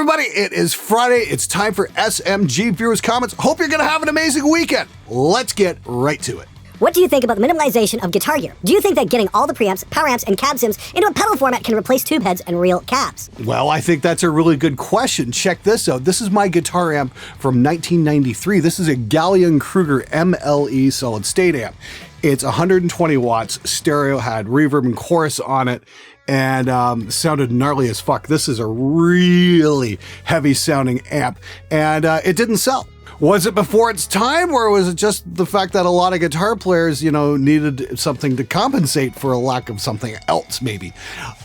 everybody, it is Friday. It's time for SMG Viewers Comments. Hope you're going to have an amazing weekend. Let's get right to it. What do you think about the minimalization of guitar gear? Do you think that getting all the preamps, power amps, and cab sims into a pedal format can replace tube heads and real cabs? Well, I think that's a really good question. Check this out. This is my guitar amp from 1993. This is a Gallien-Kruger MLE solid state amp. It's 120 watts, stereo, had reverb and chorus on it, and sounded gnarly as fuck. This is a really heavy sounding amp, and it didn't sell. Was it before its time, or was it just the fact that a lot of guitar players, needed something to compensate for a lack of something else, maybe?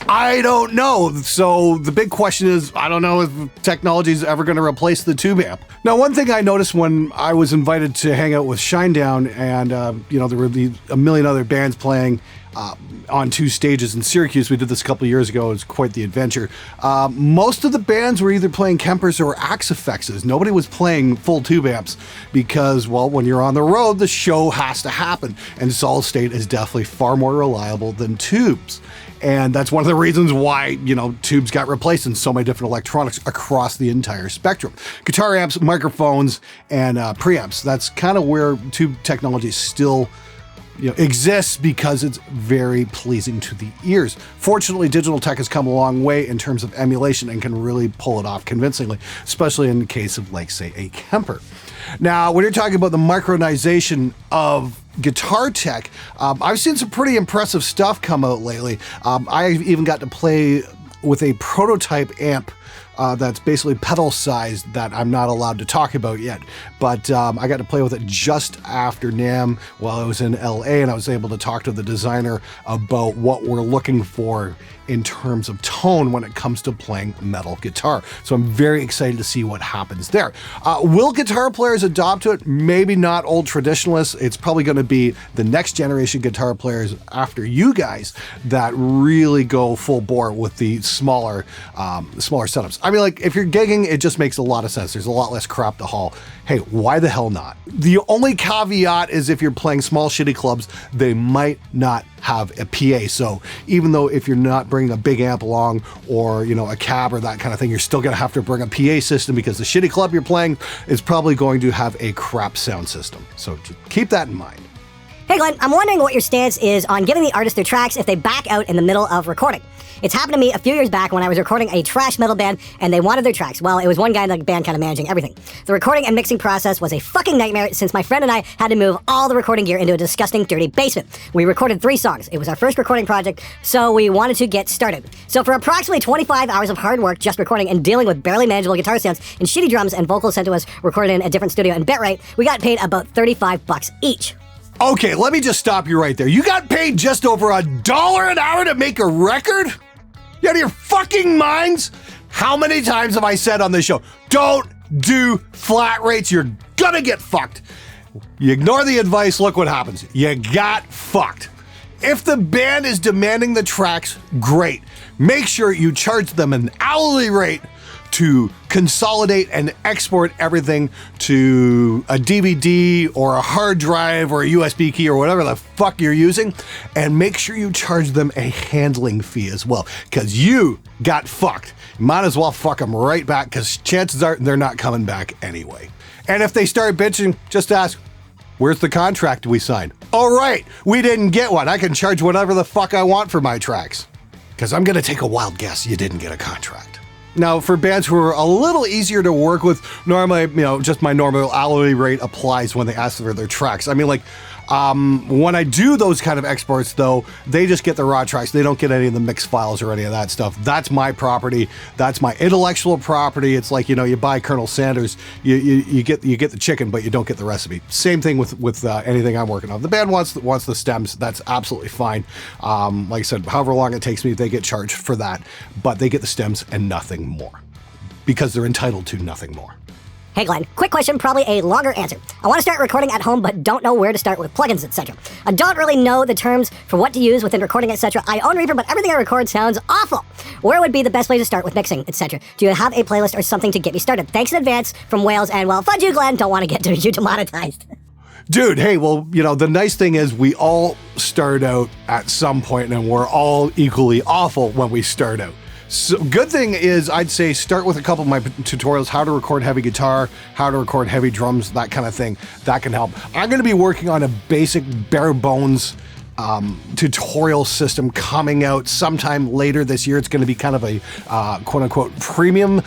I don't know. So the big question is, I don't know if technology is ever going to replace the tube amp. Now, one thing I noticed when I was invited to hang out with Shinedown, and there were a million other bands playing on two stages in Syracuse. We did this a couple of years ago. It was quite the adventure. Most of the bands were either playing Kempers or Axe-Effexes. Nobody was playing full tube amps because, well, when you're on the road, the show has to happen. And solid state is definitely far more reliable than tubes. And that's one of the reasons why, tubes got replaced in so many different electronics across the entire spectrum. Guitar amps, microphones, and preamps. That's kind of where tube technology still exists because it's very pleasing to the ears. Fortunately, digital tech has come a long way in terms of emulation and can really pull it off convincingly, especially in the case of, like, say, a Kemper. Now, when you're talking about the micronization of guitar tech, I've seen some pretty impressive stuff come out lately. I even got to play with a prototype amp that's basically pedal sized that I'm not allowed to talk about yet. But I got to play with it just after NAMM while I was in LA, and I was able to talk to the designer about what we're looking for in terms of tone when it comes to playing metal guitar. So I'm very excited to see what happens there. Will guitar players adopt to it? Maybe not old traditionalists. It's probably going to be the next generation guitar players after you guys that really go full bore with the smaller setups. I mean, like, if you're gigging, it just makes a lot of sense. There's a lot less crap to haul. Hey, why the hell not? The only caveat is if you're playing small shitty clubs, they might not have a PA. So even though if you're not bringing a big amp along or, a cab or that kind of thing, you're still gonna have to bring a PA system because the shitty club you're playing is probably going to have a crap sound system. So just keep that in mind. Hey Glenn, I'm wondering what your stance is on giving the artist their tracks if they back out in the middle of recording. It's happened to me a few years back when I was recording a trash metal band and they wanted their tracks. Well, it was one guy in the band kind of managing everything. The recording and mixing process was a fucking nightmare since my friend and I had to move all the recording gear into a disgusting, dirty basement. We recorded 3 songs. It was our first recording project, so we wanted to get started. So for approximately 25 hours of hard work just recording and dealing with barely manageable guitar sounds and shitty drums and vocals sent to us recorded in a different studio and bitrate, we got paid about $35 each. Okay, let me just stop you right there. You got paid just over $1 an hour to make a record? You out of your fucking minds? How many times have I said on this show, don't do flat rates, you're gonna get fucked. You ignore the advice, look what happens. You got fucked. If the band is demanding the tracks, great. Make sure you charge them an hourly rate to consolidate and export everything to a DVD or a hard drive or a USB key or whatever the fuck you're using, and make sure you charge them a handling fee as well, because you got fucked. You might as well fuck them right back, because chances are they're not coming back anyway. And if they start bitching, just ask, where's the contract we signed? All right, we didn't get one. I can charge whatever the fuck I want for my tracks, because I'm gonna take a wild guess you didn't get a contract. Now, for bands who are a little easier to work with, normally, just my normal hourly rate applies when they ask for their tracks. I mean, like, when I do those kind of exports, though, they just get the raw tracks. They don't get any of the mix files or any of that stuff. That's my property. That's my intellectual property. It's like, you buy Colonel Sanders, you get the chicken, but you don't get the recipe. Same thing with anything I'm working on. The band wants the stems. That's absolutely fine. Like I said, however long it takes me, they get charged for that, but they get the stems and nothing more, because they're entitled to nothing more. Hey Glenn, quick question, probably a longer answer. I want to start recording at home, but don't know where to start with plugins, etc. I don't really know the terms for what to use within recording, etc. I own Reaper, but everything I record sounds awful. Where would be the best place to start with mixing, etc.? Do you have a playlist or something to get me started? Thanks in advance from Wales, and well, fudge you, Glenn. Don't want to get you demonetized. Dude, hey, well, the nice thing is we all start out at some point, and we're all equally awful when we start out. So good thing is I'd say start with a couple of my tutorials, how to record heavy guitar, how to record heavy drums, that kind of thing. That can help. I'm going to be working on a basic bare bones tutorial system coming out sometime later this year. It's going to be kind of a quote unquote premium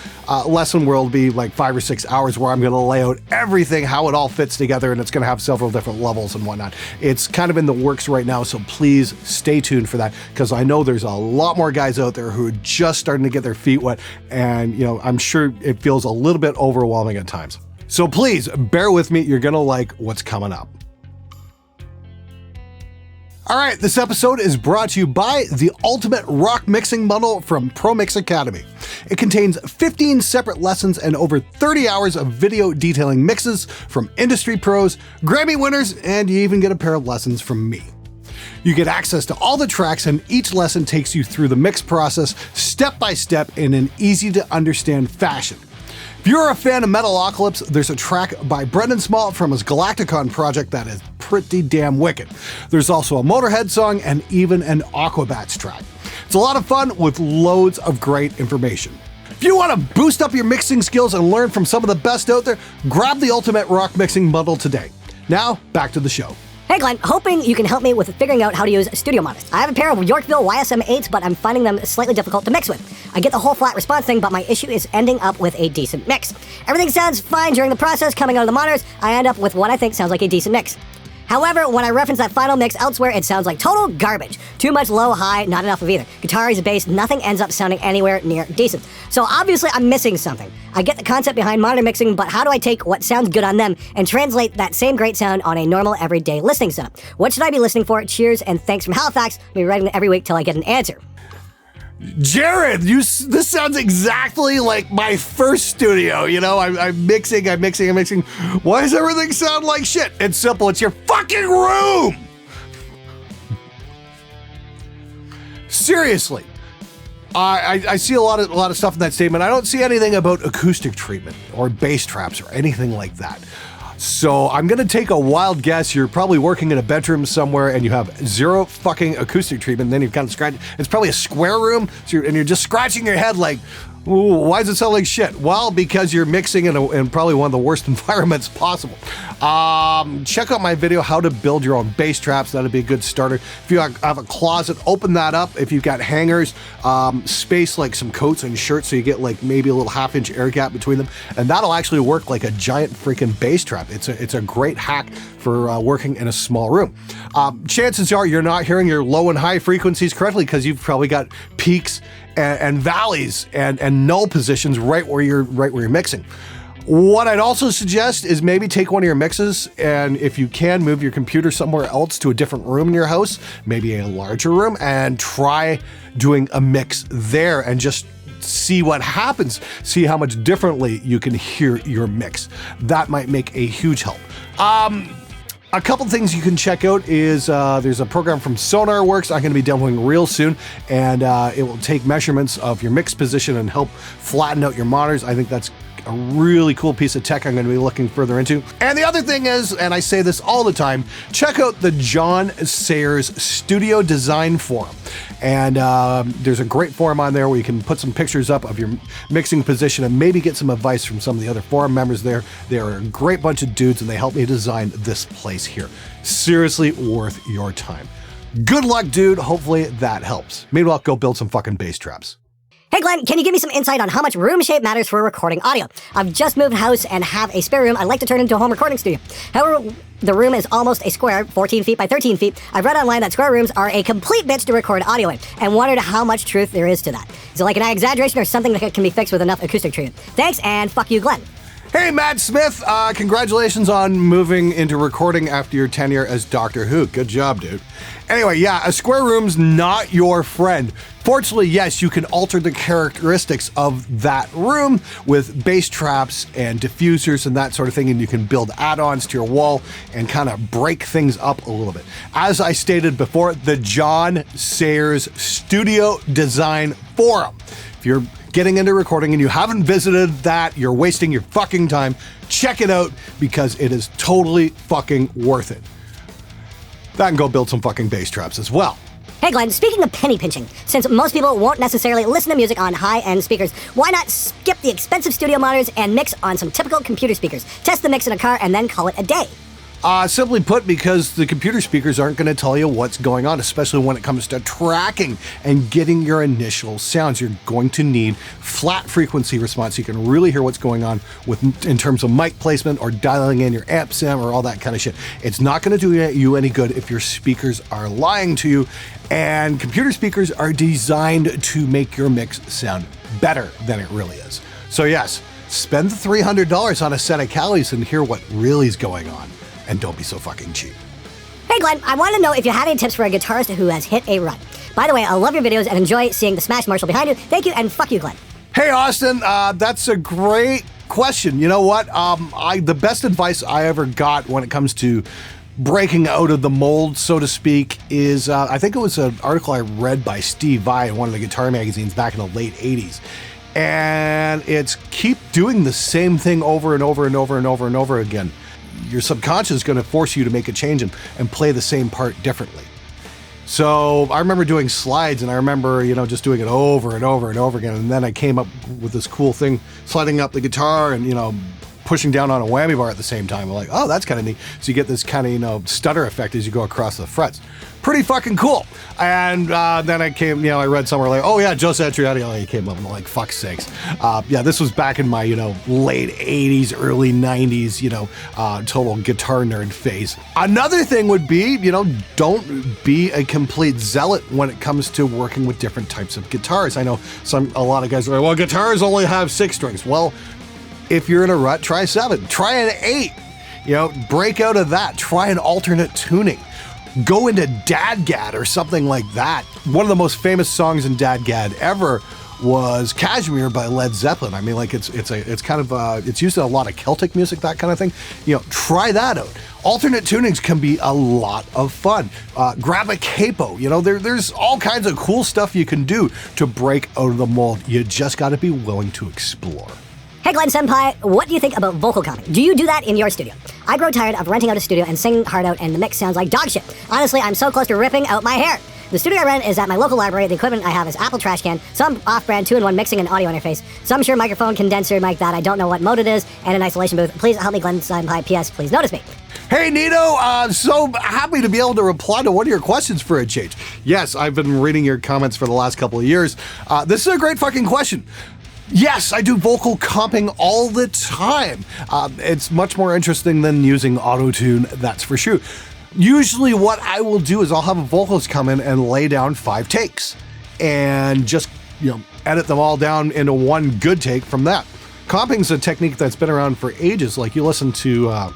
lesson where it'll be like 5 or 6 hours where I'm going to lay out everything, how it all fits together, and it's going to have several different levels and whatnot. It's kind of in the works right now, so please stay tuned for that, because I know there's a lot more guys out there who are just starting to get their feet wet, and you know, I'm sure it feels a little bit overwhelming at times. So please bear with me. You're going to like what's coming up. All right, this episode is brought to you by the Ultimate Rock Mixing Bundle from ProMix Academy. It contains 15 separate lessons and over 30 hours of video detailing mixes from industry pros, Grammy winners, and you even get a pair of lessons from me. You get access to all the tracks, and each lesson takes you through the mix process step by step in an easy to understand fashion. If you're a fan of Metalocalypse, there's a track by Brendan Small from his Galacticon project that is pretty damn wicked. There's also a Motorhead song and even an Aquabats track. It's a lot of fun with loads of great information. If you want to boost up your mixing skills and learn from some of the best out there, grab the Ultimate Rock Mixing Bundle today. Now, back to the show. Hey Glenn, hoping you can help me with figuring out how to use studio monitors. I have a pair of Yorkville YSM 8s, but I'm finding them slightly difficult to mix with. I get the whole flat response thing, but my issue is ending up with a decent mix. Everything sounds fine during the process coming out of the monitors. I end up with what I think sounds like a decent mix. However, when I reference that final mix elsewhere, it sounds like total garbage. Too much low, high, not enough of either. Guitars, bass, nothing ends up sounding anywhere near decent. So obviously I'm missing something. I get the concept behind monitor mixing, but how do I take what sounds good on them and translate that same great sound on a normal everyday listening setup? What should I be listening for? Cheers and thanks from Halifax. I'll be writing it every week till I get an answer. Jared, this sounds exactly like my first studio. You know, I'm mixing. Why does everything sound like shit? It's simple. It's your fucking room. Seriously. I see a lot of stuff in that statement. I don't see anything about acoustic treatment or bass traps or anything like that. So I'm gonna take a wild guess. You're probably working in a bedroom somewhere and you have zero fucking acoustic treatment. And then you've kind of scratched. It's probably a square room, so you're just scratching your head like, ooh, why does it sound like shit? Well, because you're mixing in probably one of the worst environments possible. Check out my video, how to build your own bass traps. That'd be a good starter. If you have a closet, open that up. If you've got hangers, space like some coats and shirts so you get like maybe a little half-inch air gap between them, and that'll actually work like a giant freaking bass trap. It's a great hack for working in a small room. Chances are you're not hearing your low and high frequencies correctly because you've probably got peaks and valleys and null positions right where you're mixing. What I'd also suggest is maybe take one of your mixes and if you can, move your computer somewhere else to a different room in your house, maybe a larger room, and try doing a mix there and just see what happens. See how much differently you can hear your mix. That might make a huge help. A couple things you can check out is there's a program from SonarWorks I'm going to be demoing real soon, and it will take measurements of your mix position and help flatten out your monitors. I think that's a really cool piece of tech I'm going to be looking further into. And the other thing is, and I say this all the time, check out the John Sayers Studio Design Forum. And there's a great forum on there where you can put some pictures up of your mixing position and maybe get some advice from some of the other forum members there. They're a great bunch of dudes and they helped me design this place here. Seriously worth your time. Good luck, dude. Hopefully that helps. Meanwhile, go build some fucking bass traps. Hey Glenn, can you give me some insight on how much room shape matters for recording audio? I've just moved house and have a spare room I'd like to turn into a home recording studio. However, the room is almost a square, 14 feet by 13 feet. I've read online that square rooms are a complete bitch to record audio in, and wondered how much truth there is to that. Is it like an exaggeration or something that can be fixed with enough acoustic treatment? Thanks, and fuck you, Glenn. Hey, Matt Smith, congratulations on moving into recording after your tenure as Doctor Who. Good job, dude. Anyway, yeah, a square room's not your friend. Fortunately, yes, you can alter the characteristics of that room with bass traps and diffusers and that sort of thing, and you can build add-ons to your wall and kind of break things up a little bit. As I stated before, the John Sayers Studio Design Forum. If you're getting into recording and you haven't visited that, you're wasting your fucking time. Check it out because it is totally fucking worth it. That can go build some fucking bass traps as well. Hey Glenn, speaking of penny pinching, since most people won't necessarily listen to music on high-end speakers, why not skip the expensive studio monitors and mix on some typical computer speakers? Test the mix in a car and then call it a day. Simply put, because the computer speakers aren't going to tell you what's going on, especially when it comes to tracking and getting your initial sounds. You're going to need flat frequency response so you can really hear what's going on in terms of mic placement or dialing in your amp sim or all that kind of shit. It's not going to do you any good if your speakers are lying to you, and computer speakers are designed to make your mix sound better than it really is. So yes, spend the $300 on a set of Calis and hear what really is going on. And don't be so fucking cheap. Hey Glenn, I want to know if you have any tips for a guitarist who has hit a rut. By the way, I love your videos and enjoy seeing the Smash Marshall behind you. Thank you, and fuck you, Glenn. Hey Austin, that's a great question. You know what? The best advice I ever got when it comes to breaking out of the mold, so to speak, is I think it was an article I read by Steve Vai in one of the guitar magazines back in the late 80s. And it's keep doing the same thing over and over and over and over and over again. Your subconscious is going to force you to make a change and play the same part differently. So I remember doing slides, and I remember, just doing it over and over and over again. And then I came up with this cool thing, sliding up the guitar and, pushing down on a whammy bar at the same time. I'm like, oh, that's kind of neat. So you get this kind of, stutter effect as you go across the frets. Pretty fucking cool. And then I read somewhere like, oh yeah, Joe Satriani came up, and I'm like, fuck's sakes. This was back in my, late 80s, early 90s, total guitar nerd phase. Another thing would be, don't be a complete zealot when it comes to working with different types of guitars. I know a lot of guys are like, well, guitars only have 6 strings. Well, if you're in a rut, try 7, try an 8, break out of that, try an alternate tuning. Go into Dadgad or something like that. One of the most famous songs in Dadgad ever was Kashmir by Led Zeppelin. I mean, like it's used in a lot of Celtic music, that kind of thing. Try that out. Alternate tunings can be a lot of fun. Grab a capo. There's all kinds of cool stuff you can do to break out of the mold. You just got to be willing to explore. Hey Glenn Senpai, what do you think about vocal comping? Do you do that in your studio? I grow tired of renting out a studio and singing hard out, and the mix sounds like dog shit. Honestly, I'm so close to ripping out my hair. The studio I rent is at my local library. The equipment I have is Apple trash can, some off-brand 2-in-1 mixing and audio interface, some sure microphone condenser mic that I don't know what mode it is, and an isolation booth. Please help me, Glenn Senpai. P.S. Please notice me. Hey Nito, so happy to be able to reply to one of your questions for a change. Yes, I've been reading your comments for the last couple of years. This is a great fucking question. Yes, I do vocal comping all the time. It's much more interesting than using auto-tune, that's for sure. Usually what I will do is I'll have a vocalist come in and lay down 5 takes and just, edit them all down into one good take from that. Comping is a technique that's been around for ages. Like you listen to,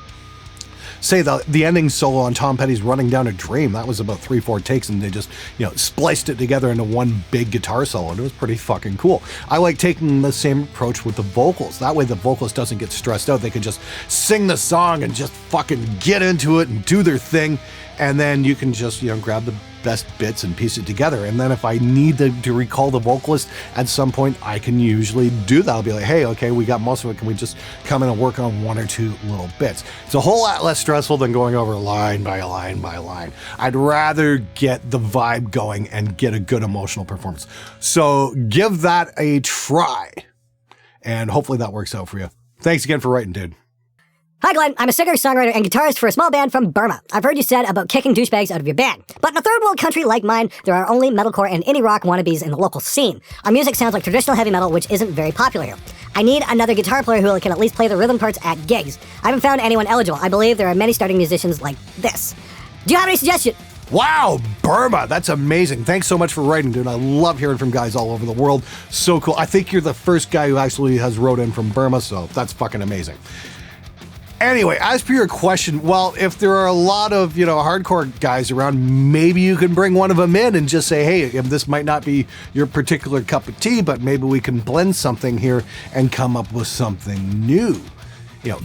say the ending solo on Tom Petty's Running Down a Dream. That was about 3-4 takes, and they just, spliced it together into one big guitar solo, and it was pretty fucking cool. I like taking the same approach with the vocals. That way the vocalist doesn't get stressed out. They can just sing the song and just fucking get into it and do their thing, and then you can just, grab the best bits and piece it together. And then if I need to recall the vocalist at some point, I can usually do that. I'll be like, hey, okay, we got most of it. Can we just come in and work on 1 or 2 little bits? It's a whole lot less stressful than going over line by line by line. I'd rather get the vibe going and get a good emotional performance. So give that a try, and hopefully that works out for you. Thanks again for writing, dude. Hi Glenn, I'm a singer, songwriter, and guitarist for a small band from Burma. I've heard you said about kicking douchebags out of your band. But in a third world country like mine, there are only metalcore and indie rock wannabes in the local scene. Our music sounds like traditional heavy metal, which isn't very popular here. I need another guitar player who can at least play the rhythm parts at gigs. I haven't found anyone eligible. I believe there are many starting musicians like this. Do you have any suggestions? Wow, Burma, that's amazing. Thanks so much for writing, dude. I love hearing from guys all over the world. So cool. I think you're the first guy who actually has wrote in from Burma, so that's fucking amazing. Anyway, as per your question, well, if there are a lot of, hardcore guys around, maybe you can bring one of them in and just say, hey, this might not be your particular cup of tea, but maybe we can blend something here and come up with something new.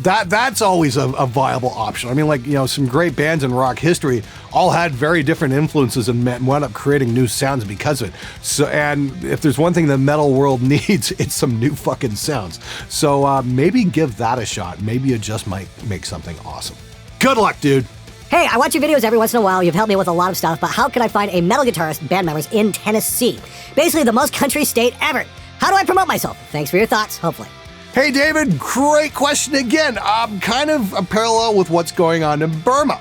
That's always a viable option. I mean, like, some great bands in rock history all had very different influences and wound up creating new sounds because of it. So, and if there's one thing the metal world needs, it's some new fucking sounds. So maybe give that a shot. Maybe you just might make something awesome. Good luck, dude. Hey, I watch your videos every once in a while. You've helped me with a lot of stuff, but how can I find a metal guitarist band members in Tennessee? Basically the most country state ever. How do I promote myself? Thanks for your thoughts, hopefully. Hey, David, great question again. Kind of a parallel with what's going on in Burma.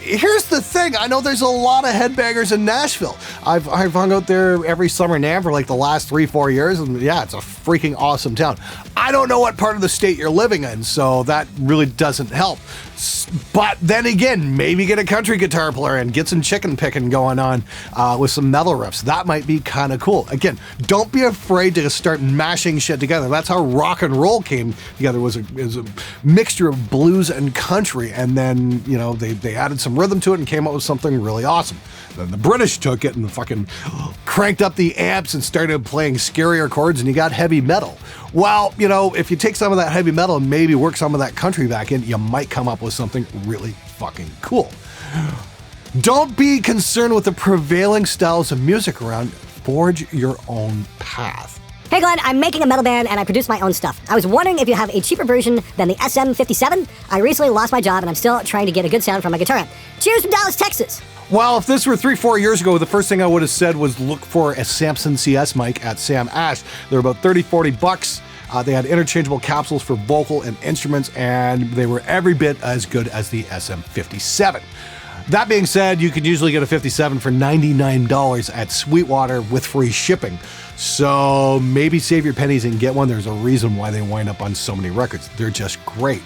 Here's the thing. I know there's a lot of headbangers in Nashville. I've hung out there every summer now for like the last 3-4 years, and yeah, it's a freaking awesome town. I don't know what part of the state you're living in, so that really doesn't help. But then again, maybe get a country guitar player and get some chicken picking going on with some metal riffs. That might be kind of cool. Again, don't be afraid to start mashing shit together. That's how rock and roll came together, was a mixture of blues and country, and then, you know, they added some rhythm to it and came up with something really awesome. Then the British took it and fucking cranked up the amps and started playing scarier chords, and you got heavy metal. Well, you know, if you take some of that heavy metal and maybe work some of that country back in, you might come up with something really fucking cool. Don't be concerned with the prevailing styles of music around. Forge your own path. Hey Glenn, I'm making a metal band and I produce my own stuff. I was wondering if you have a cheaper version than the SM57. I recently lost my job and I'm still trying to get a good sound from my guitar amp. Cheers from Dallas, Texas. Well, if this were 3-4 years ago, the first thing I would have said was look for a Samson CS mic at Sam Ash. They're about $30-40. They had interchangeable capsules for vocal and instruments, and they were every bit as good as the SM57. That being said, you could usually get a 57 for $99 at Sweetwater with free shipping. So maybe save your pennies and get one. There's a reason why they wind up on so many records. They're just great.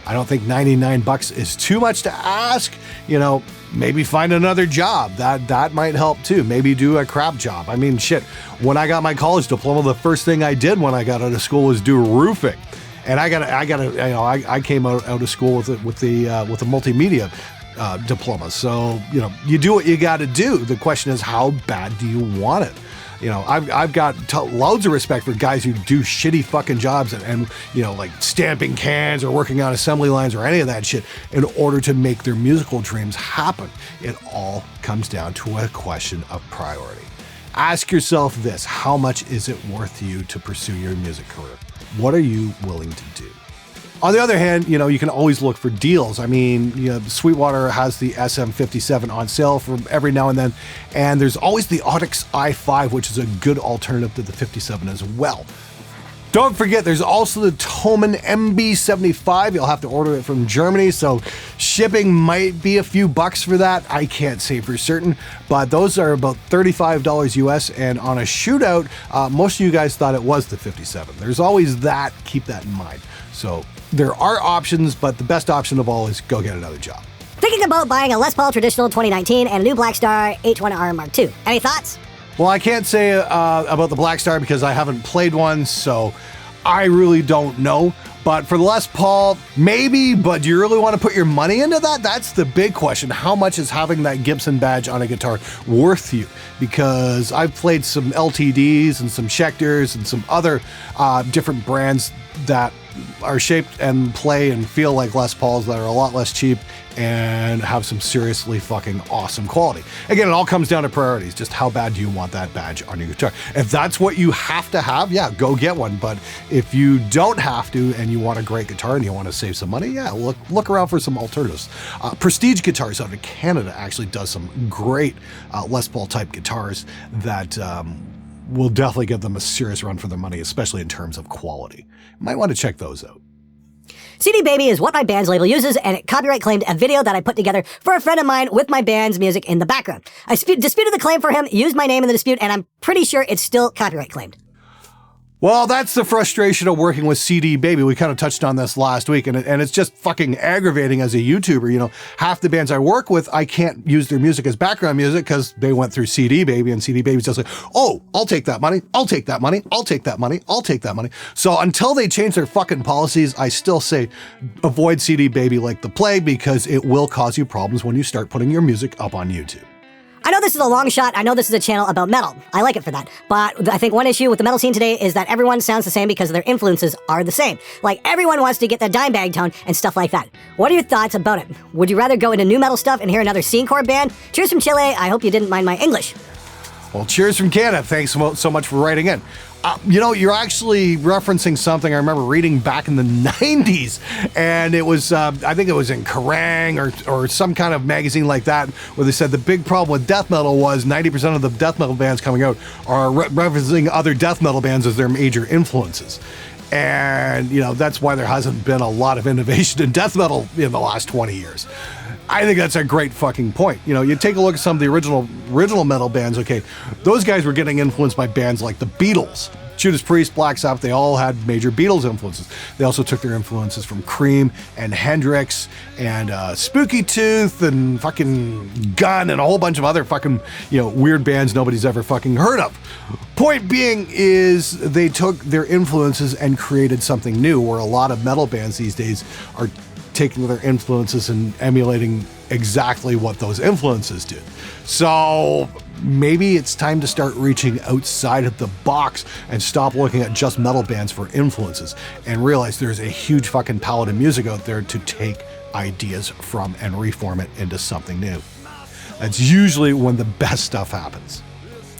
I don't think $99 is too much to ask. You know, maybe find another job. That might help too. Maybe do a crap job. I mean, shit, when I got my college diploma, the first thing I did when I got out of school was do roofing. And I came out of school with a multimedia diploma. So, you know, you do what you got to do. The question is, how bad do you want it? You know, I've got loads of respect for guys who do shitty fucking jobs and, you know, like stamping cans or working on assembly lines or any of that shit in order to make their musical dreams happen. It all comes down to a question of priority. Ask yourself this: how much is it worth to you to pursue your music career? What are you willing to do? On the other hand, you know, you can always look for deals. I mean, you know, Sweetwater has the SM57 on sale for every now and then, and there's always the Onyx i5, which is a good alternative to the 57 as well. Don't forget, there's also the Thomann MB75. You'll have to order it from Germany, so shipping might be a few bucks for that. I can't say for certain, but those are about $35 US, and on a shootout, most of you guys thought it was the 57. There's always that. Keep that in mind. So there are options, but the best option of all is go get another job. Thinking about buying a Les Paul Traditional 2019 and a new Blackstar H1R Mark II. Any thoughts? Well, I can't say about the Blackstar because I haven't played one, so I really don't know. But for the Les Paul, maybe, but do you really want to put your money into that? That's the big question. How much is having that Gibson badge on a guitar worth to you? Because I've played some LTDs and some Spectres and some other different brands that are shaped and play and feel like Les Pauls that are a lot less cheap and have some seriously fucking awesome quality. Again, it all comes down to priorities. Just how bad do you want that badge on your guitar? If that's what you have to have, yeah, go get one. But if you don't have to and you want a great guitar and you want to save some money, yeah, look around for some alternatives. Prestige Guitars out of Canada actually does some great Les Paul type guitars that will definitely give them a serious run for their money, especially in terms of quality. You might want to check those out. CD Baby is what my band's label uses, and it copyright claimed a video that I put together for a friend of mine with my band's music in the background. I disputed the claim for him, used my name in the dispute, and I'm pretty sure it's still copyright claimed. Well, that's the frustration of working with CD Baby. We kind of touched on this last week, and it's just fucking aggravating as a YouTuber. You know, half the bands I work with, I can't use their music as background music because they went through CD Baby, and CD Baby's just like, oh, I'll take that money, I'll take that money, I'll take that money, I'll take that money. So until they change their fucking policies, I still say avoid CD Baby like the plague because it will cause you problems when you start putting your music up on YouTube. I know this is a long shot. I know this is a channel about metal. I like it for that. But I think one issue with the metal scene today is that everyone sounds the same because their influences are the same. Like, everyone wants to get the dime bag tone and stuff like that. What are your thoughts about it? Would you rather go into new metal stuff and hear another scene-core band? Cheers from Chile. I hope you didn't mind my English. Well, cheers from Canada. Thanks so much for writing in. You're actually referencing something I remember reading back in the 90s, and it was, I think it was in Kerrang or some kind of magazine like that, where they said the big problem with death metal was 90% of the death metal bands coming out are referencing other death metal bands as their major influences. And, that's why there hasn't been a lot of innovation in death metal in the last 20 years. I think that's a great fucking point. You take a look at some of the original metal bands, okay, those guys were getting influenced by bands like the Beatles, Judas Priest, Black Sabbath. They all had major Beatles influences. They also took their influences from Cream and Hendrix and Spooky Tooth and fucking Gun and a whole bunch of other fucking, weird bands nobody's ever fucking heard of. Point being is they took their influences and created something new, where a lot of metal bands these days are taking their influences and emulating exactly what those influences did. So maybe it's time to start reaching outside of the box and stop looking at just metal bands for influences and realize there's a huge fucking palette of music out there to take ideas from and reform it into something new. That's usually when the best stuff happens.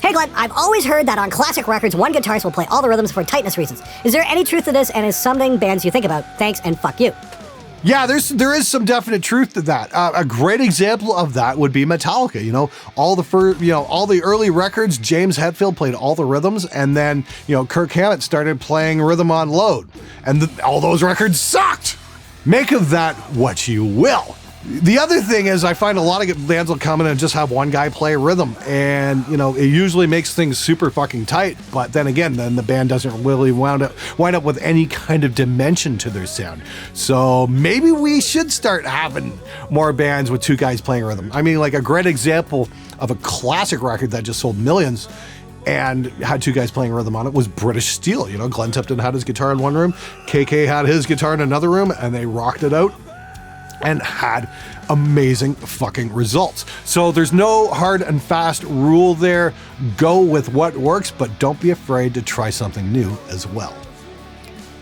Hey Glenn, I've always heard that on classic records, one guitarist will play all the rhythms for tightness reasons. Is there any truth to this, and is something bands you think about? Thanks, and fuck you. Yeah, there is some definite truth to that. A great example of that would be Metallica. All the early records, James Hetfield played all the rhythms, and then Kirk Hammett started playing rhythm on load, and all those records sucked. Make of that what you will. The other thing is, I find a lot of bands will come in and just have one guy play rhythm, and it usually makes things super fucking tight. But then again, the band doesn't really wind up with any kind of dimension to their sound. So maybe we should start having more bands with two guys playing rhythm. I mean, like a great example of a classic record that just sold millions and had two guys playing rhythm on it was British Steel. Glenn Tipton had his guitar in one room, KK had his guitar in another room, and they rocked it out and had amazing fucking results. So there's no hard and fast rule there. Go with what works, but don't be afraid to try something new as well.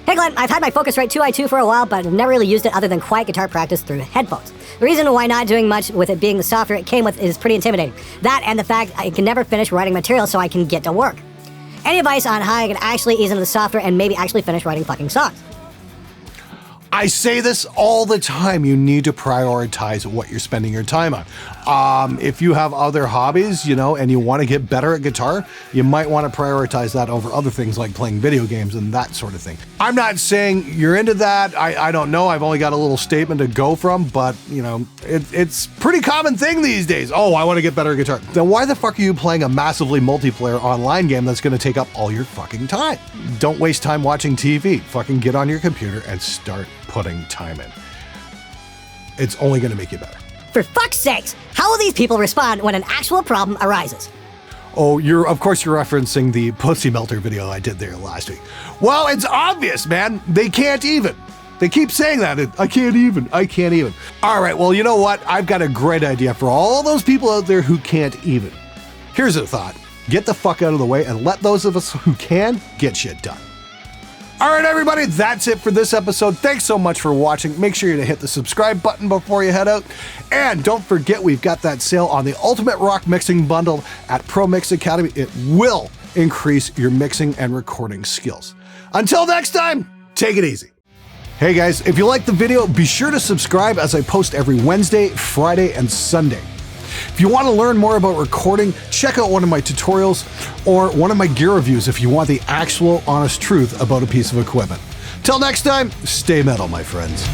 Hey Glenn, I've had my Focusrite 2i2 for a while, but I've never really used it other than quiet guitar practice through headphones. The reason why not doing much with it being the software it came with is pretty intimidating. That and the fact I can never finish writing material so I can get to work. Any advice on how I can actually ease into the software and maybe actually finish writing fucking songs? I say this all the time. You need to prioritize what you're spending your time on. If you have other hobbies, and you want to get better at guitar, you might want to prioritize that over other things like playing video games and that sort of thing. I'm not saying you're into that. I don't know. I've only got a little statement to go from, but it's pretty common thing these days. Oh, I want to get better at guitar. Then why the fuck are you playing a massively multiplayer online game that's going to take up all your fucking time? Don't waste time watching TV. Fucking get on your computer and start putting time in. It's only going to make you better. For fuck's sakes, how will these people respond when an actual problem arises? Oh, of course you're referencing the Pussy Melter video I did there last week. Well, it's obvious, man. They can't even. They keep saying that. I can't even. All right, well, you know what? I've got a great idea for all those people out there who can't even. Here's a thought. Get the fuck out of the way and let those of us who can get shit done. All right, everybody, that's it for this episode. Thanks so much for watching. Make sure you hit the subscribe button before you head out. And don't forget, we've got that sale on the Ultimate Rock Mixing Bundle at Pro Mix Academy. It will increase your mixing and recording skills. Until next time, take it easy. Hey guys, if you liked the video, be sure to subscribe as I post every Wednesday, Friday, and Sunday. If you want to learn more about recording, check out one of my tutorials or one of my gear reviews if you want the actual honest truth about a piece of equipment. Till next time, stay metal, my friends.